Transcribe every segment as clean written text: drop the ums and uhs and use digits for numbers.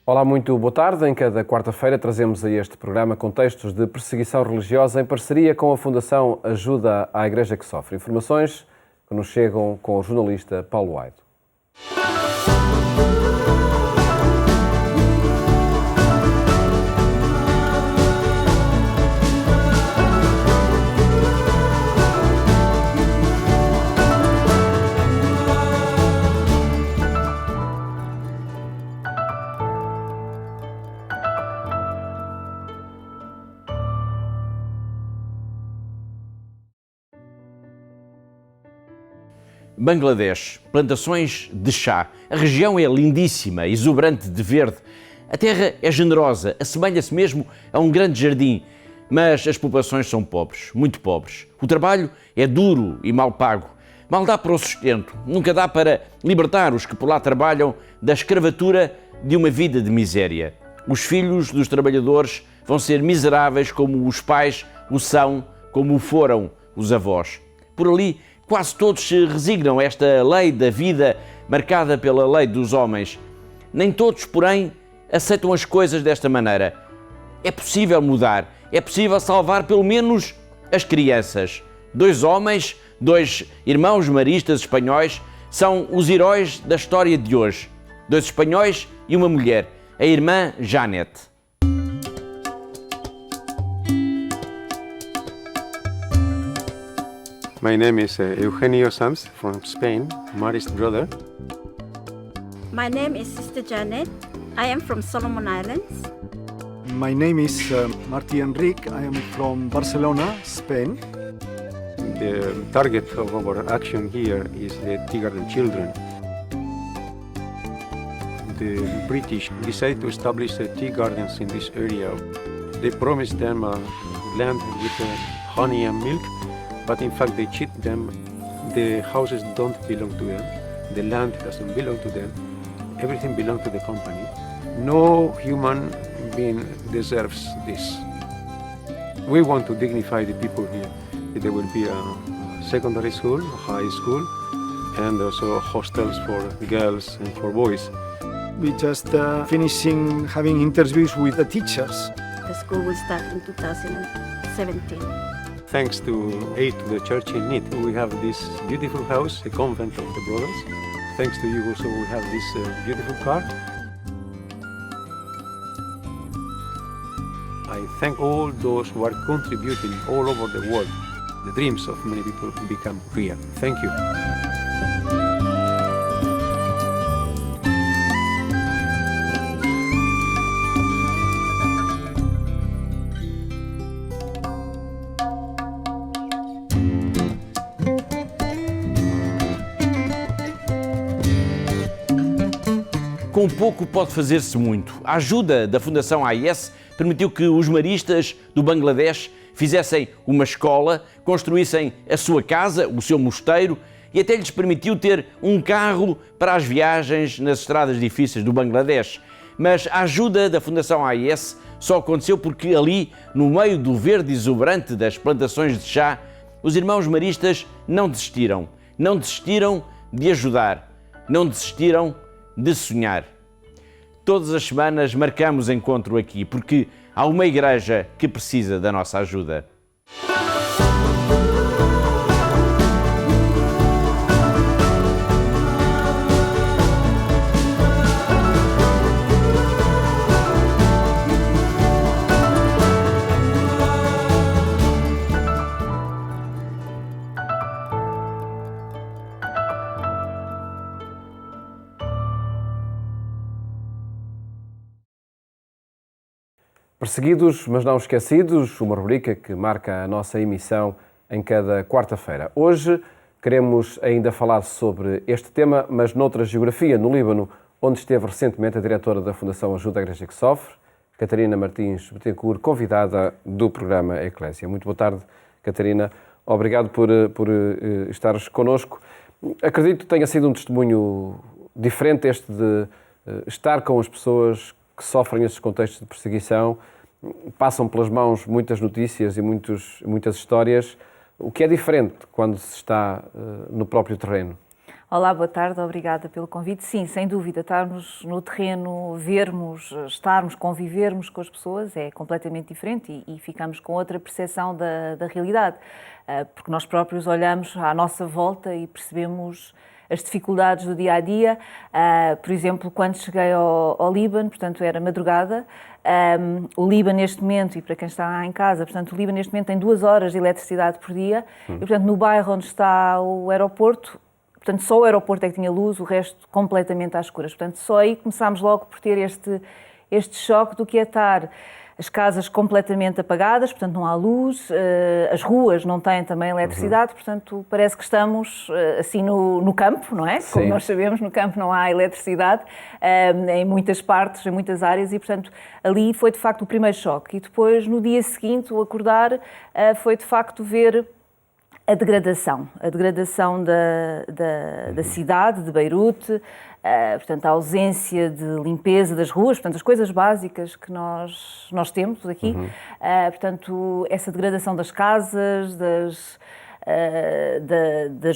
Olá, muito boa tarde. Em cada quarta-feira trazemos a este programa contextos de perseguição religiosa em parceria com a Fundação Ajuda à Igreja que Sofre. Informações que nos chegam com o jornalista Paulo Aido. Bangladesh, plantações de chá. A região é lindíssima, exuberante de verde. A terra é generosa, assemelha-se mesmo a um grande jardim, mas as populações são pobres, muito pobres. O trabalho é duro e mal pago. Mal dá para o sustento, nunca dá para libertar os que por lá trabalham da escravatura de uma vida de miséria. Os filhos dos trabalhadores vão ser miseráveis como os pais o são, como o foram os avós. Por ali, quase todos se resignam a esta lei da vida marcada pela lei dos homens. Nem todos, porém, aceitam as coisas desta maneira. É possível mudar, é possível salvar pelo menos as crianças. 2 homens, 2 irmãos maristas espanhóis, são os heróis da história de hoje. 2 espanhóis e uma mulher, a irmã Janet. My name is Eugenio Sams from Spain, Mari's brother. My name is Sister Janet. I am from Solomon Islands. My name is Martí Enric. I am from Barcelona, Spain. The target of our action here is the tea garden children. The British decided to establish tea gardens in this area. They promised them land with honey and milk, but in fact they cheat them. The houses don't belong to them. The land doesn't belong to them. Everything belongs to the company. No human being deserves this. We want to dignify the people here. There will be a secondary school, a high school, and also hostels for girls and for boys. We just finishing having interviews with the teachers. The school will start in 2017. Thanks to aid to the church in need, we have this beautiful house, the convent of the brothers. Thanks to you also we have this beautiful car. I thank all those who are contributing all over the world. The dreams of many people become real. Thank you. Com pouco pode fazer-se muito. A ajuda da Fundação AIS permitiu que os maristas do Bangladesh fizessem uma escola, construíssem a sua casa, o seu mosteiro, e até lhes permitiu ter um carro para as viagens nas estradas difíceis do Bangladesh. Mas a ajuda da Fundação AIS só aconteceu porque ali, no meio do verde exuberante das plantações de chá, os irmãos maristas não desistiram. Não desistiram de ajudar. Não desistiram de sonhar. Todas as semanas marcamos encontro aqui, porque há uma igreja que precisa da nossa ajuda. Perseguidos, mas não esquecidos, uma rubrica que marca a nossa emissão em cada quarta-feira. Hoje queremos ainda falar sobre este tema, mas noutra geografia, no Líbano, onde esteve recentemente a diretora da Fundação Ajuda à Igreja que Sofre, Catarina Martins Betancourt, convidada do programa Eclésia. Muito boa tarde, Catarina. Obrigado por estares connosco. Acredito que tenha sido um testemunho diferente este de estar com as pessoas que sofrem esses contextos de perseguição. Passam pelas mãos muitas notícias e muitas histórias. O que é diferente quando se está no próprio terreno? Olá, boa tarde, obrigada pelo convite. Sim, sem dúvida, estarmos no terreno, vermos, estarmos, convivermos com as pessoas é completamente diferente e ficamos com outra percepção da realidade, porque nós próprios olhamos à nossa volta e percebemos as dificuldades do dia-a-dia. Por exemplo, quando cheguei ao Líbano, portanto era madrugada, o Líbano neste momento, e para quem está em casa, portanto o Líbano neste momento tem 2 horas de eletricidade por dia, e portanto no bairro onde está o aeroporto, portanto, só o aeroporto é que tinha luz, o resto completamente às escuras. Portanto, só aí começámos logo por ter este choque do que é estar as casas completamente apagadas, portanto não há luz, as ruas não têm também eletricidade, portanto parece que estamos assim no campo, não é? Sim. Como nós sabemos, no campo não há eletricidade em muitas partes, em muitas áreas e, portanto, ali foi de facto o primeiro choque. E depois, no dia seguinte, o acordar foi de facto ver a degradação da cidade, de Beirute, portanto, a ausência de limpeza das ruas, portanto, as coisas básicas que nós temos aqui, portanto, essa degradação das casas, das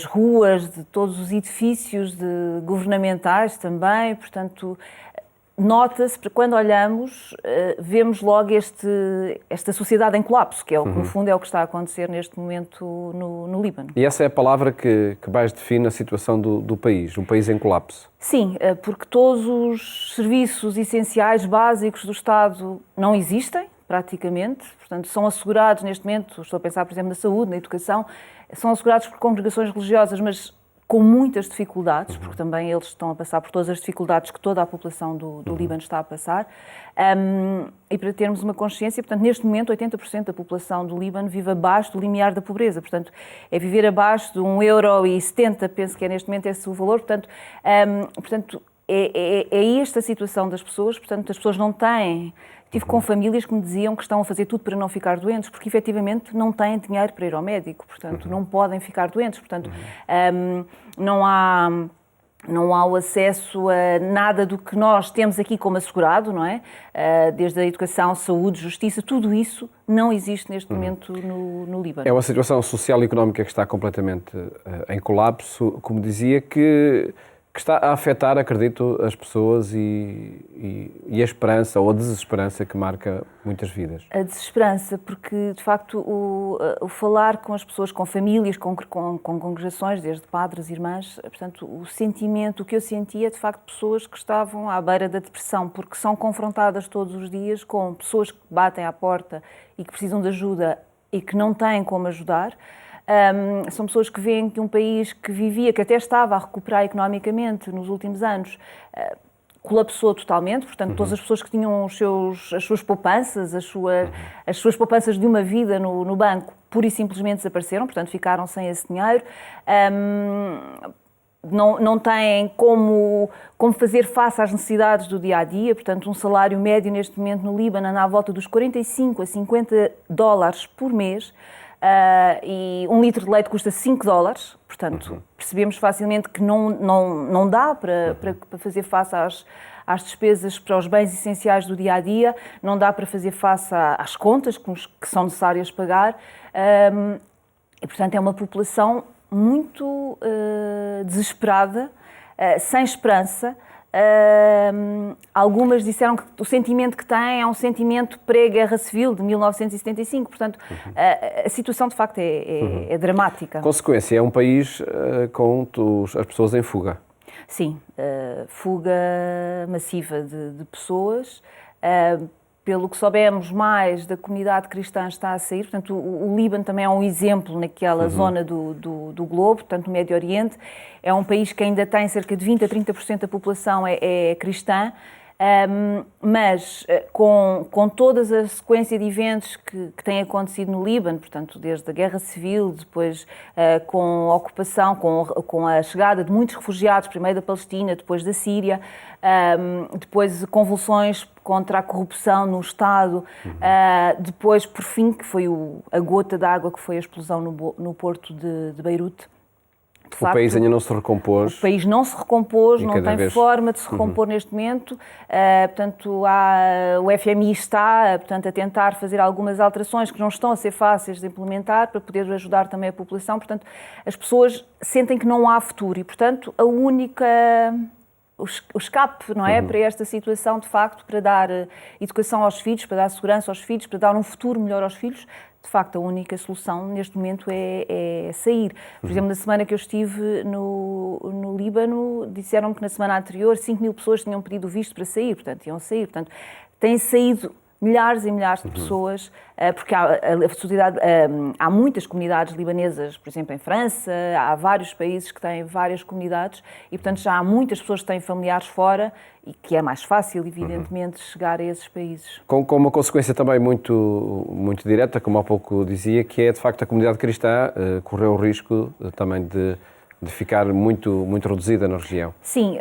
ruas, de todos os edifícios governamentais também, portanto, nota-se, quando olhamos, vemos logo esta sociedade em colapso, que é o que, no fundo, é o que está a acontecer neste momento no Líbano. E essa é a palavra que mais define a situação do país, um país em colapso. Sim, porque todos os serviços essenciais, básicos do Estado não existem, praticamente, portanto, são assegurados neste momento, estou a pensar, por exemplo, na saúde, na educação, são assegurados por congregações religiosas, mas com muitas dificuldades, porque também eles estão a passar por todas as dificuldades que toda a população do Líbano está a passar. E para termos uma consciência, portanto, neste momento 80% da população do Líbano vive abaixo do limiar da pobreza, portanto, é viver abaixo de 1,70€, penso que é neste momento esse o valor, portanto, é esta a situação das pessoas, portanto, as pessoas não têm. Tive com famílias que me diziam que estão a fazer tudo para não ficar doentes, porque efetivamente não têm dinheiro para ir ao médico, portanto não podem ficar doentes, portanto não há o acesso a nada do que nós temos aqui como assegurado, não é? Desde a educação, saúde, justiça, tudo isso não existe neste momento no Líbano. É uma situação social e económica que está completamente em colapso, como dizia, que está a afetar, acredito, as pessoas e a esperança ou a desesperança que marca muitas vidas. A desesperança, porque de facto o falar com as pessoas, com famílias, com congregações, desde padres, irmãs, portanto o sentimento, o que eu sentia é de facto pessoas que estavam à beira da depressão, porque são confrontadas todos os dias com pessoas que batem à porta e que precisam de ajuda e que não têm como ajudar. São pessoas que veem que um país que vivia, que até estava a recuperar economicamente nos últimos anos, colapsou totalmente, portanto, todas as pessoas que tinham as suas poupanças, as suas poupanças de uma vida no banco, pura e simplesmente desapareceram, portanto, ficaram sem esse dinheiro. Não têm como fazer face às necessidades do dia-a-dia, portanto, um salário médio neste momento no Líbano anda à volta dos 45 a 50 dólares por mês, e 1 litro de leite custa 5 dólares, portanto, percebemos facilmente que não dá para fazer face às despesas para os bens essenciais do dia-a-dia, não dá para fazer face às contas que são necessárias pagar, e, portanto, é uma população muito desesperada, sem esperança. Algumas disseram que o sentimento que têm é um sentimento pré-guerra civil de 1975, portanto a situação de facto é dramática. Consequência, é um país com as pessoas em fuga. Sim, fuga massiva de pessoas. Pelo que soubemos mais da comunidade cristã está a sair, portanto o Líbano também é um exemplo naquela zona do globo, portanto no Médio Oriente, é um país que ainda tem cerca de 20 a 30% da população é cristã, mas com toda a sequência de eventos que têm acontecido no Líbano, portanto desde a Guerra Civil, depois com a ocupação, com a chegada de muitos refugiados, primeiro da Palestina, depois da Síria, depois convulsões contra a corrupção no Estado, depois, por fim, que foi a gota d'água que foi a explosão no porto de Beirute. de O facto, país ainda não se recompôs. O país não se recompôs, E não cada tem vez- forma de se recompor neste momento. Portanto, o FMI está, portanto, a tentar fazer algumas alterações que não estão a ser fáceis de implementar para poder ajudar também a população. Portanto, as pessoas sentem que não há futuro e, portanto, o escape, não é, para esta situação, de facto, para dar educação aos filhos, para dar segurança aos filhos, para dar um futuro melhor aos filhos, de facto, a única solução neste momento é sair. Por exemplo, na semana que eu estive no Líbano, disseram-me que na semana anterior 5.000 pessoas tinham pedido o visto para sair, portanto, iam sair. Portanto, têm saído milhares e milhares de pessoas, porque há muitas comunidades libanesas, por exemplo, em França, há vários países que têm várias comunidades e, portanto, já há muitas pessoas que têm familiares fora e que é mais fácil, evidentemente, chegar a esses países. Com uma consequência também muito direta, como há pouco dizia, que é, de facto, a comunidade cristã correu o risco também de ficar muito reduzida na região. Sim,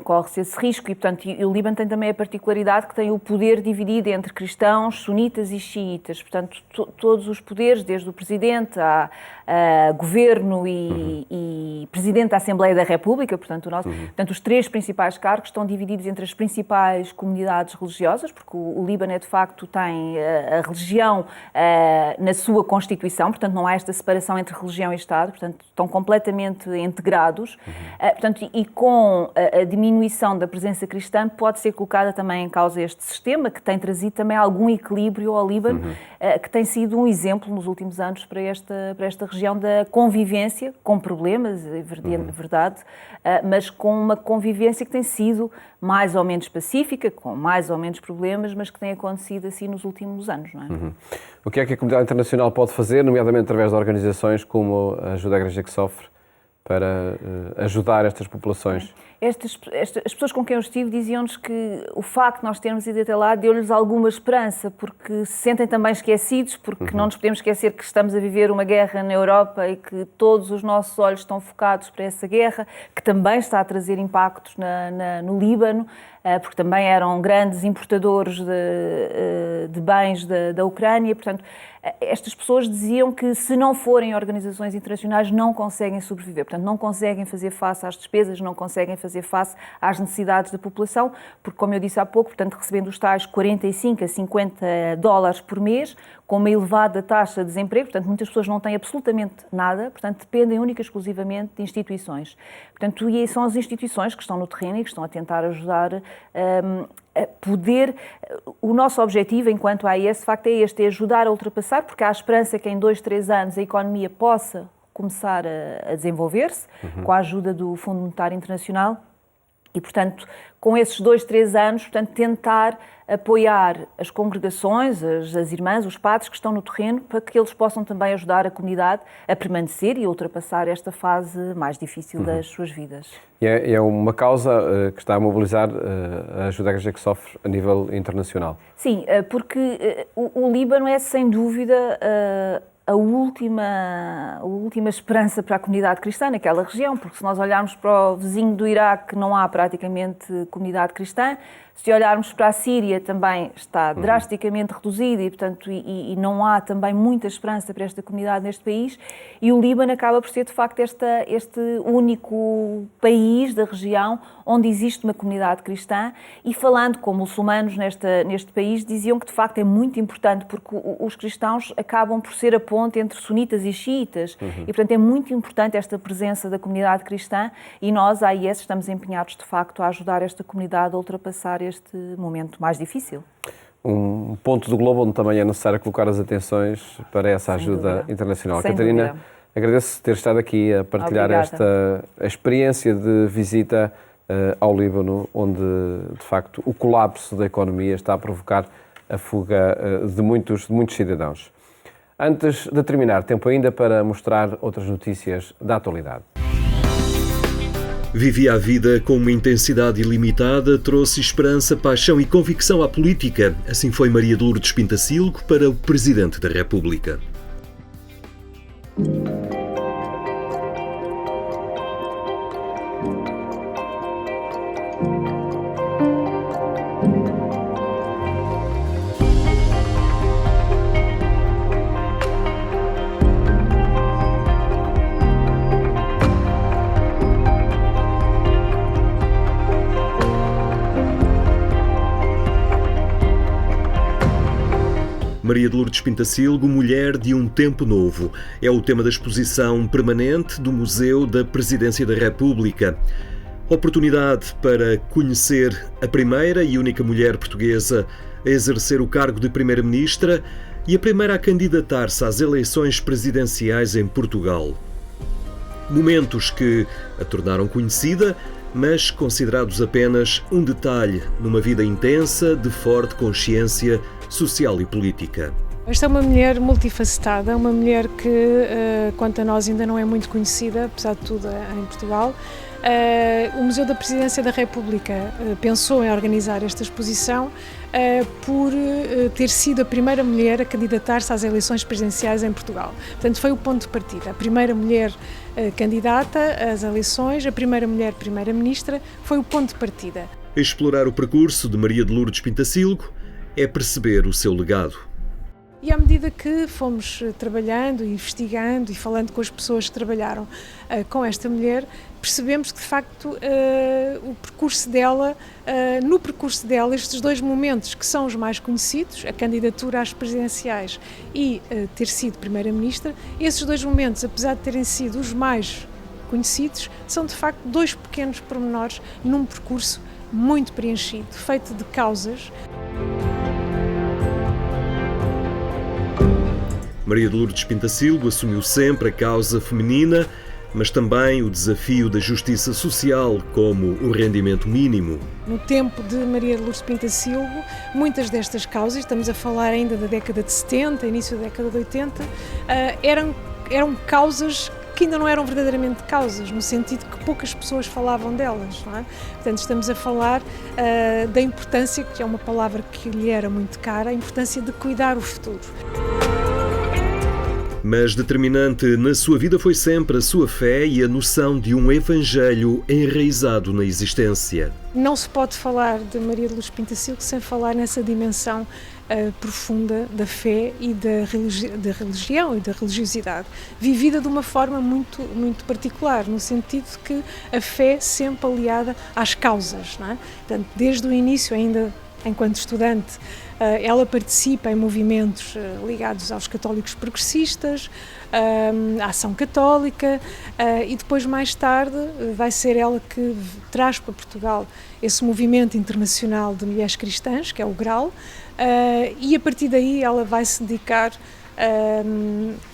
corre-se esse risco e, portanto, o Líbano tem também a particularidade que tem o poder dividido entre cristãos, sunitas e xiitas. Portanto, todos os poderes, desde o presidente a governo e presidente da Assembleia da República, portanto, portanto, os três principais cargos estão divididos entre as principais comunidades religiosas, porque o Líbano, de facto, tem a religião na sua Constituição, portanto, não há esta separação entre religião e Estado, portanto, estão completamente integrados, portanto, e com a diminuição da presença cristã pode ser colocada também em causa este sistema que tem trazido também algum equilíbrio ao Líbano, que tem sido um exemplo nos últimos anos para esta região da convivência, com problemas, é verdade, mas com uma convivência que tem sido mais ou menos pacífica, com mais ou menos problemas, mas que tem acontecido assim nos últimos anos, não é? O que é que a comunidade internacional pode fazer, nomeadamente através de organizações como a Ajuda à Igreja que Sofre, para ajudar estas populações? As pessoas com quem eu estive diziam-nos que o facto de nós termos ido até lá deu-lhes alguma esperança, porque se sentem também esquecidos, porque não nos podemos esquecer que estamos a viver uma guerra na Europa e que todos os nossos olhos estão focados para essa guerra, que também está a trazer impactos no Líbano, porque também eram grandes importadores de bens da Ucrânia. Portanto, estas pessoas diziam que se não forem organizações internacionais não conseguem sobreviver, portanto não conseguem fazer face às despesas, não conseguem fazer face às necessidades da população, porque, como eu disse há pouco, portanto, recebendo os tais 45 a 50 dólares por mês, com uma elevada taxa de desemprego, portanto, muitas pessoas não têm absolutamente nada, portanto, dependem única e exclusivamente de instituições. Portanto, e são as instituições que estão no terreno e que estão a tentar ajudar a poder... O nosso objetivo, enquanto AIS, de facto, é este, é ajudar a ultrapassar, porque há esperança que em 2, 3 anos a economia possa começar a desenvolver-se, com a ajuda do Fundo Monetário Internacional, e, portanto, com esses 2, 3 anos, portanto, tentar apoiar as congregações, as irmãs, os padres que estão no terreno, para que eles possam também ajudar a comunidade a permanecer e a ultrapassar esta fase mais difícil das suas vidas. E é uma causa que está a mobilizar a Ajuda à Igreja que Sofre a nível internacional. Sim, porque o Líbano é, sem dúvida, a última esperança para a comunidade cristã naquela região, porque se nós olharmos para o vizinho do Iraque, não há praticamente comunidade cristã. Se olharmos para a Síria, também está drasticamente reduzida e, portanto, e não há também muita esperança para esta comunidade neste país. E o Líbano acaba por ser, de facto, este único país da região onde existe uma comunidade cristã. E falando com muçulmanos neste país, diziam que, de facto, é muito importante, porque os cristãos acabam por ser a ponte entre sunitas e xiitas. E, portanto, é muito importante esta presença da comunidade cristã e nós, a AIS, estamos empenhados, de facto, a ajudar esta comunidade a ultrapassar este momento mais difícil. Um ponto do globo onde também é necessário colocar as atenções para essa ajuda internacional. Sem Catarina, dúvida. agradeço ter estado aqui a partilhar Obrigada. esta experiência de visita ao Líbano, onde, de facto, o colapso da economia está a provocar a fuga de muitos cidadãos. Antes de terminar, tempo ainda para mostrar outras notícias da atualidade. Vivia a vida com uma intensidade ilimitada, trouxe esperança, paixão e convicção à política. Assim foi Maria de Lourdes Pintacilgo para o Presidente da República. Maria de Lourdes Pintacilgo, Mulher de um Tempo Novo. É o tema da exposição permanente do Museu da Presidência da República. Oportunidade para conhecer a primeira e única mulher portuguesa a exercer o cargo de Primeira-Ministra e a primeira a candidatar-se às eleições presidenciais em Portugal. Momentos que a tornaram conhecida, mas considerados apenas um detalhe numa vida intensa de forte consciência social e política. Esta é uma mulher multifacetada, uma mulher que, quanto a nós, ainda não é muito conhecida, apesar de tudo, em Portugal. O Museu da Presidência da República pensou em organizar esta exposição por ter sido a primeira mulher a candidatar-se às eleições presidenciais em Portugal. Portanto, foi o ponto de partida. A primeira mulher candidata às eleições, a primeira mulher primeira-ministra, foi o ponto de partida. Explorar o percurso de Maria de Lourdes Pintacilgo é perceber o seu legado. E à medida que fomos trabalhando, investigando e falando com as pessoas que trabalharam com esta mulher, percebemos que, de facto, no percurso dela, estes dois momentos que são os mais conhecidos, a candidatura às presidenciais e ter sido Primeira-Ministra, esses dois momentos, apesar de terem sido os mais conhecidos, são, de facto, dois pequenos pormenores num percurso muito preenchido, feito de causas. Maria de Lourdes Pintacilgo assumiu sempre a causa feminina, mas também o desafio da justiça social, como o rendimento mínimo. No tempo de Maria de Lourdes Pintacilgo, muitas destas causas, estamos a falar ainda da década de 70, início da década de 80, eram causas que ainda não eram verdadeiramente causas, no sentido que poucas pessoas falavam delas, não é? Portanto, estamos a falar da importância, que é uma palavra que lhe era muito cara, a importância de cuidar o futuro. Mas determinante na sua vida foi sempre a sua fé e a noção de um evangelho enraizado na existência. Não se pode falar de Maria de Lourdes Pintacilgo sem falar nessa dimensão profunda da fé e da religião e da religiosidade, vivida de uma forma muito, muito particular, no sentido de que a fé sempre aliada às causas, não é? Portanto, desde o início, ainda enquanto estudante, ela participa em movimentos ligados aos católicos progressistas, à Ação Católica, e depois, mais tarde, vai ser ela que traz para Portugal esse movimento internacional de mulheres cristãs, que é o GRAL, e a partir daí ela vai se dedicar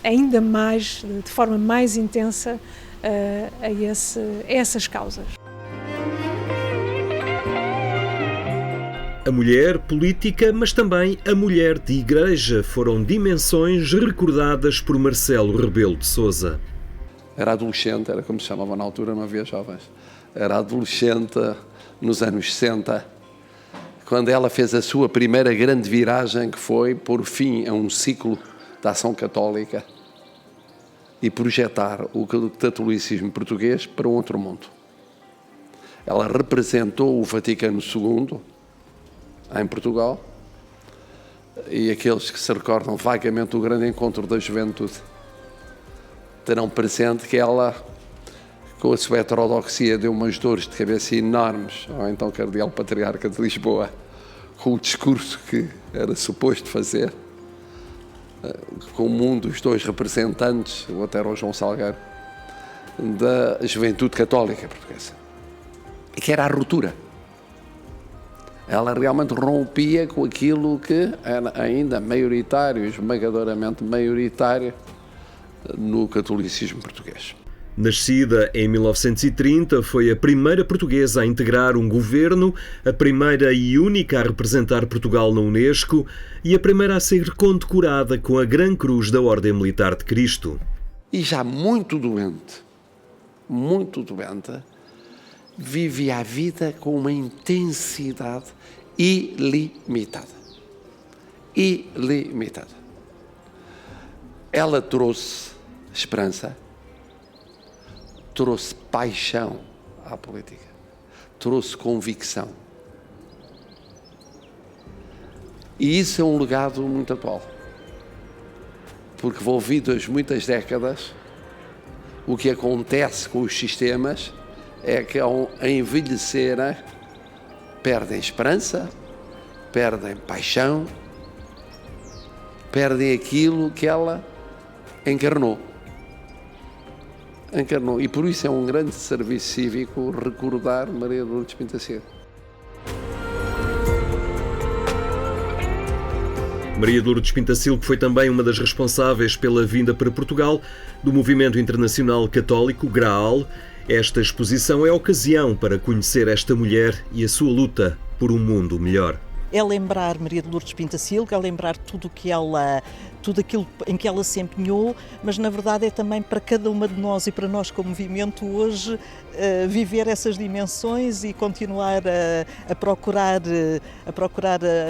ainda mais, de forma mais intensa, a essas causas. A mulher política, mas também a mulher de igreja foram dimensões recordadas por Marcelo Rebelo de Sousa. Era adolescente, era como se chamava na altura, não havia jovens. Era adolescente nos anos 60, quando ela fez a sua primeira grande viragem, que foi pôr fim a um ciclo da Ação Católica e projetar o catolicismo português para um outro mundo. Ela representou o Vaticano II em Portugal, e aqueles que se recordam vagamente do grande encontro da juventude terão presente que ela, com a sua heterodoxia, deu umas dores de cabeça enormes ao então Cardeal Patriarca de Lisboa, com o discurso que era suposto fazer, com um dos dois representantes, o outro era o João Salgueiro, da juventude católica portuguesa, e que era a ruptura. Ela realmente rompia com aquilo que era ainda maioritário, esmagadoramente maioritário, no catolicismo português. Nascida em 1930, foi a primeira portuguesa a integrar um governo, a primeira e única a representar Portugal na Unesco e a primeira a ser condecorada com a Gran Cruz da Ordem Militar de Cristo. E já muito doente, vivia a vida com uma intensidade ilimitada. Ela trouxe esperança, trouxe paixão à política, trouxe convicção. E isso é um legado muito atual, porque envolvidas muitas décadas, o que acontece com os sistemas é que, ao envelhecerem, perdem esperança, perdem paixão, perdem aquilo que ela encarnou. E por isso é um grande serviço cívico recordar Maria de Lourdes Pintacilgo. Maria de Lourdes Pintacilgo foi também uma das responsáveis pela vinda para Portugal do Movimento Internacional Católico, Graal. Esta exposição é a ocasião para conhecer esta mulher e a sua luta por um mundo melhor. É lembrar Maria de Lourdes Pintacilgo, é lembrar tudo aquilo em que ela se empenhou, mas na verdade é também para cada uma de nós e para nós como movimento hoje viver essas dimensões e continuar a procurar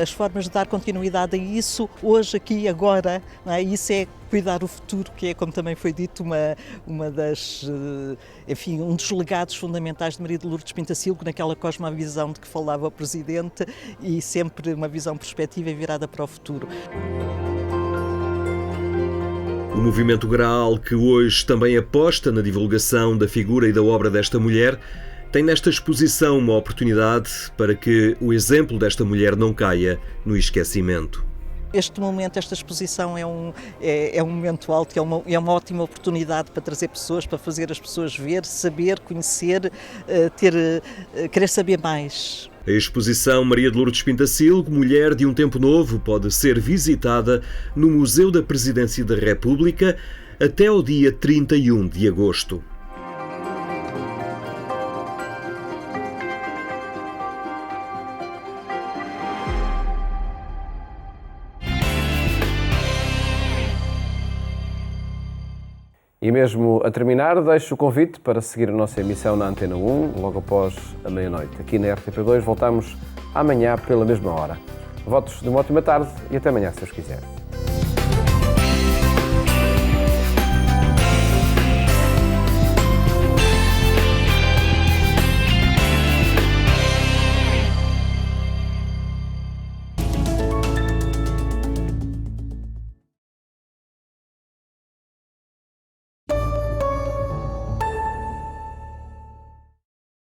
as formas de dar continuidade a isso, hoje, aqui e agora. Não é? Isso é cuidar o futuro, que é, como também foi dito, um dos legados fundamentais de Maria de Lourdes Pintacilgo, naquela cosmovisão de que falava o Presidente, e sempre uma visão perspectiva e virada para o futuro. O movimento Graal, que hoje também aposta na divulgação da figura e da obra desta mulher, tem nesta exposição uma oportunidade para que o exemplo desta mulher não caia no esquecimento. Este momento, esta exposição é um momento alto, é uma ótima oportunidade para trazer pessoas, para fazer as pessoas ver, saber, conhecer, querer saber mais. A exposição Maria de Lourdes Pintacilgo, Mulher de um Tempo Novo, pode ser visitada no Museu da Presidência da República até ao dia 31 de agosto. E mesmo a terminar, deixo o convite para seguir a nossa emissão na Antena 1, logo após a meia-noite. Aqui na RTP2 voltamos amanhã pela mesma hora. Votos de uma ótima tarde e até amanhã, se Deus quiser.